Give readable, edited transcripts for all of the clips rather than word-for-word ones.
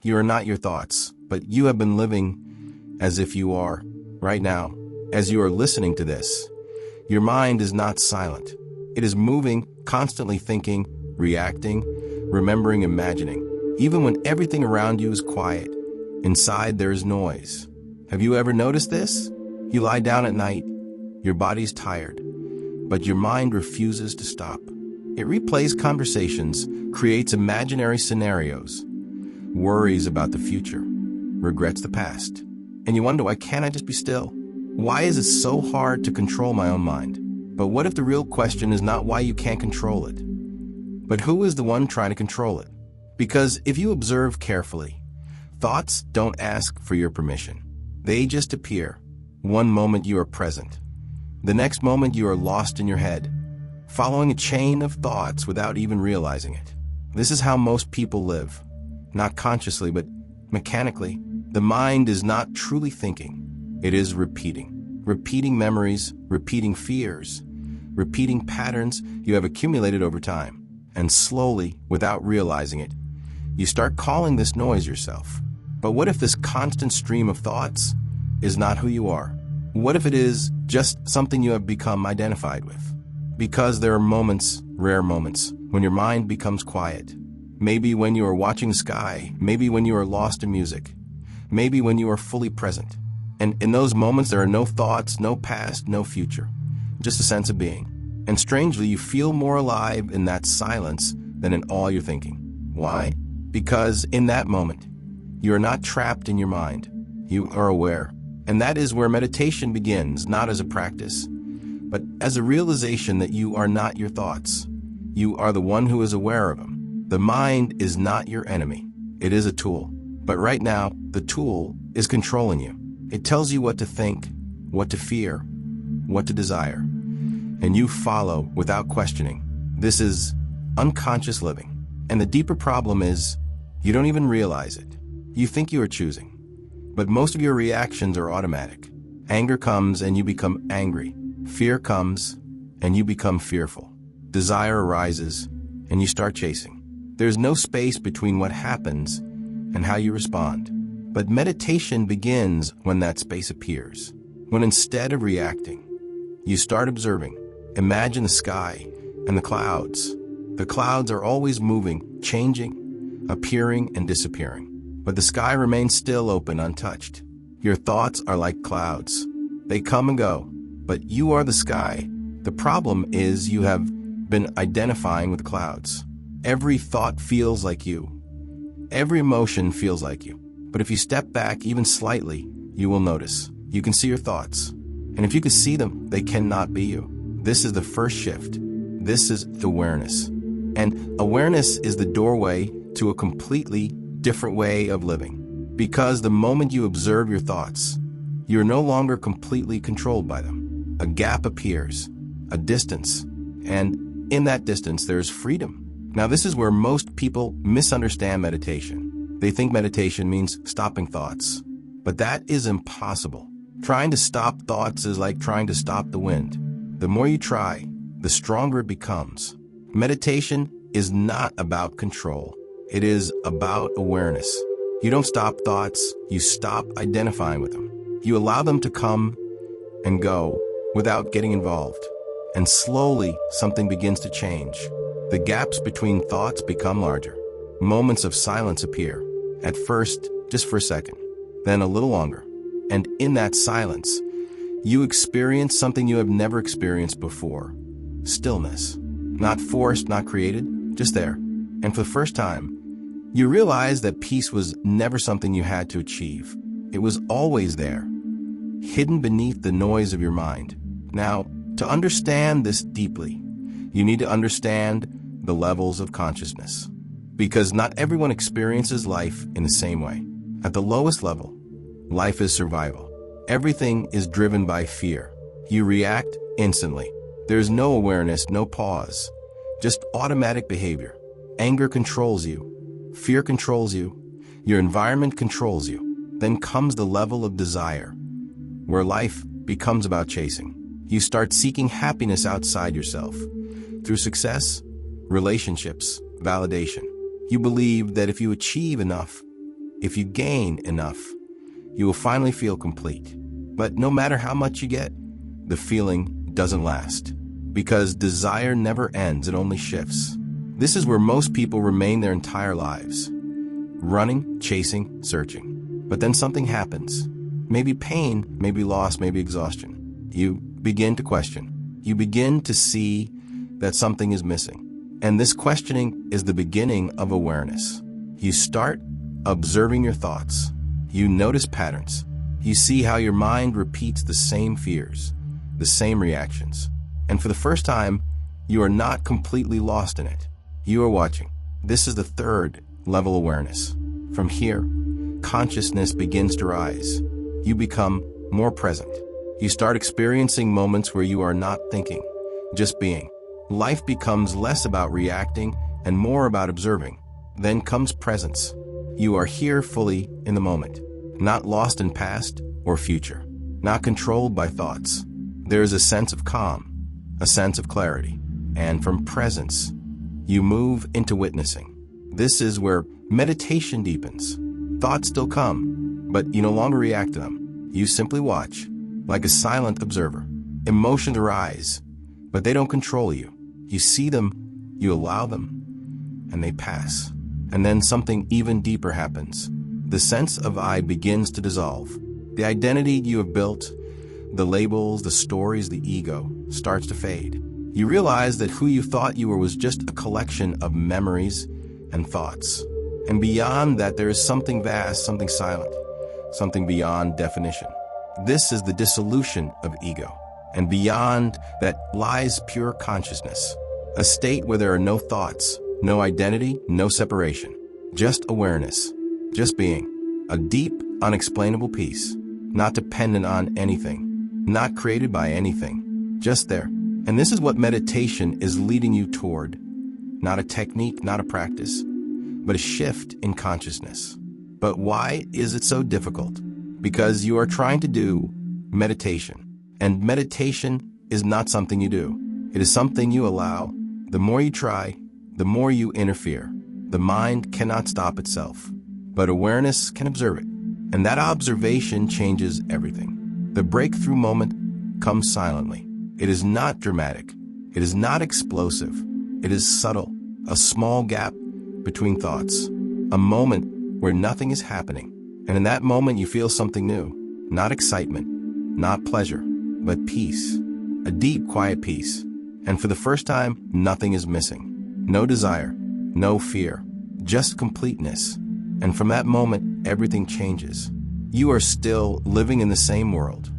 You are not your thoughts, but you have been living as if you are. Right now, as you are listening to this, your mind is not silent. It is moving, constantly thinking, reacting, remembering, imagining. Even when everything around you is quiet, inside there is noise. Have you ever noticed this? You lie down at night, your body's tired, but your mind refuses to stop. It replays conversations, creates imaginary scenarios, worries about the future, regrets the past. And you wonder, why can't I just be still? Why is it so hard to control my own mind? But what if the real question is not why you can't control it, but who is the one trying to control it? Because if you observe carefully, thoughts don't ask for your permission. They just appear. One moment you are present. The next moment you are lost in your head, following a chain of thoughts without even realizing it. This is how most people live. Not consciously, but mechanically. The mind is not truly thinking. It is repeating. Repeating memories, repeating fears, repeating patterns you have accumulated over time. And slowly, without realizing it, you start calling this noise yourself. But what if this constant stream of thoughts is not who you are? What if it is just something you have become identified with? Because there are moments, rare moments, when your mind becomes quiet. Maybe when you are watching the sky, maybe when you are lost in music, maybe when you are fully present. And in those moments, there are no thoughts, no past, no future, just a sense of being. And strangely, you feel more alive in that silence than in all your thinking. Why? Because in that moment, you are not trapped in your mind. You are aware. And that is where meditation begins, not as a practice, but as a realization that you are not your thoughts. You are the one who is aware of them. The mind is not your enemy. It is a tool. But right now, the tool is controlling you. It tells you what to think, what to fear, what to desire. And you follow without questioning. This is unconscious living. And the deeper problem is, you don't even realize it. You think you are choosing. But most of your reactions are automatic. Anger comes and you become angry. Fear comes and you become fearful. Desire arises and you start chasing. There's no space between what happens and how you respond. But meditation begins when that space appears. When instead of reacting, you start observing. Imagine the sky and the clouds. The clouds are always moving, changing, appearing and disappearing. But the sky remains still, open, untouched. Your thoughts are like clouds. They come and go, but you are the sky. The problem is you have been identifying with clouds. Every thought feels like you. Every emotion feels like you. But if you step back even slightly, you will notice. You can see your thoughts. And if you can see them, they cannot be you. This is the first shift. This is awareness. And awareness is the doorway to a completely different way of living. Because the moment you observe your thoughts, you are no longer completely controlled by them. A gap appears, a distance, and in that distance there is freedom. Now this is where most people misunderstand meditation. They think meditation means stopping thoughts, but that is impossible. Trying to stop thoughts is like trying to stop the wind. The more you try, the stronger it becomes. Meditation is not about control. It is about awareness. You don't stop thoughts, you stop identifying with them. You allow them to come and go without getting involved. And slowly, something begins to change. The gaps between thoughts become larger. Moments of silence appear. At first, just for a second, then a little longer. And in that silence, you experience something you have never experienced before. Stillness. Not forced, not created, just there. And for the first time, you realize that peace was never something you had to achieve. It was always there, hidden beneath the noise of your mind. Now, to understand this deeply, you need to understand the levels of consciousness. Because not everyone experiences life in the same way. At the lowest level, life is survival. Everything is driven by fear. You react instantly. There's no awareness, no pause, just automatic behavior. Anger controls you. Fear controls you. Your environment controls you. Then comes the level of desire, where life becomes about chasing. You start seeking happiness outside yourself, through success, relationships, validation. You believe that if you achieve enough, If you gain enough, you will finally feel complete. But no matter how much you get, the feeling doesn't last. Because desire never ends, it only shifts. This is where most people remain their entire lives. Running, chasing, searching. But then something happens. Maybe pain, maybe loss, maybe exhaustion. You begin to question. You begin to see that something is missing. And this questioning is the beginning of awareness. You start observing your thoughts. You notice patterns. You see how your mind repeats the same fears, the same reactions. And for the first time, you are not completely lost in it. You are watching. This is the third level awareness. From here, consciousness begins to rise. You become more present. You start experiencing moments where you are not thinking, just being. Life becomes less about reacting and more about observing. Then comes presence. You are here fully in the moment, not lost in past or future, not controlled by thoughts. There is a sense of calm, a sense of clarity, and from presence, you move into witnessing. This is where meditation deepens. Thoughts still come, but you no longer react to them. You simply watch, like a silent observer. Emotions arise, but they don't control you. You see them, you allow them, and they pass. And then something even deeper happens. The sense of I begins to dissolve. The identity you have built, the labels, the stories, the ego, starts to fade. You realize that who you thought you were was just a collection of memories and thoughts. And beyond that, there is something vast, something silent, something beyond definition. This is the dissolution of ego. And beyond that lies pure consciousness, a state where there are no thoughts, no identity, no separation, just awareness, just being, a deep, unexplainable peace, not dependent on anything, not created by anything, just there. And this is what meditation is leading you toward, not a technique, not a practice, but a shift in consciousness. But why is it so difficult? Because you are trying to do meditation. And meditation is not something you do. It is something you allow. The more you try, the more you interfere. The mind cannot stop itself, but awareness can observe it. And that observation changes everything. The breakthrough moment comes silently. It is not dramatic. It is not explosive. It is subtle, a small gap between thoughts, a moment where nothing is happening. And in that moment, you feel something new, not excitement, not pleasure, but peace, a deep, quiet peace. And for the first time, nothing is missing. No desire, no fear, just completeness. And from that moment, everything changes. You are still living in the same world,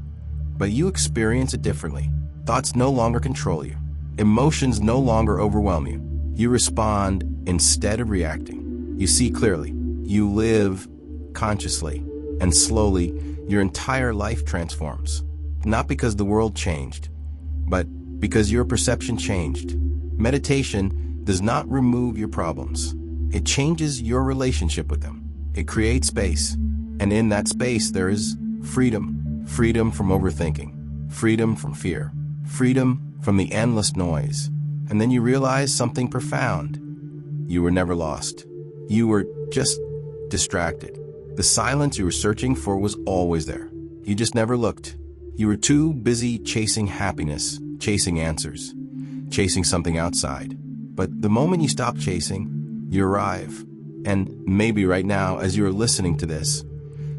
but you experience it differently. Thoughts no longer control you. Emotions no longer overwhelm you. You respond instead of reacting. You see clearly. You live consciously. And slowly, your entire life transforms. Not because the world changed, but because your perception changed. Meditation does not remove your problems. It changes your relationship with them. It creates space. And in that space, there is freedom. Freedom from overthinking. Freedom from fear. Freedom from the endless noise. And then you realize something profound. You were never lost. You were just distracted. The silence you were searching for was always there. You just never looked. You were too busy chasing happiness, chasing answers, chasing something outside. But the moment you stop chasing, you arrive. And maybe right now, as you are listening to this,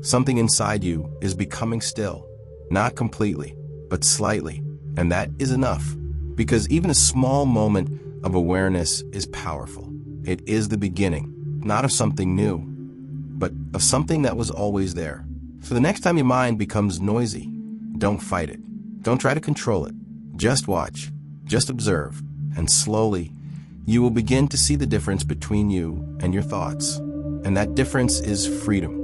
something inside you is becoming still. Not completely, but slightly. And that is enough. Because even a small moment of awareness is powerful. It is the beginning, not of something new, but of something that was always there. So the next time your mind becomes noisy, don't fight it. Don't try to control it. Just watch, just observe, and slowly you will begin to see the difference between you and your thoughts. And that difference is freedom.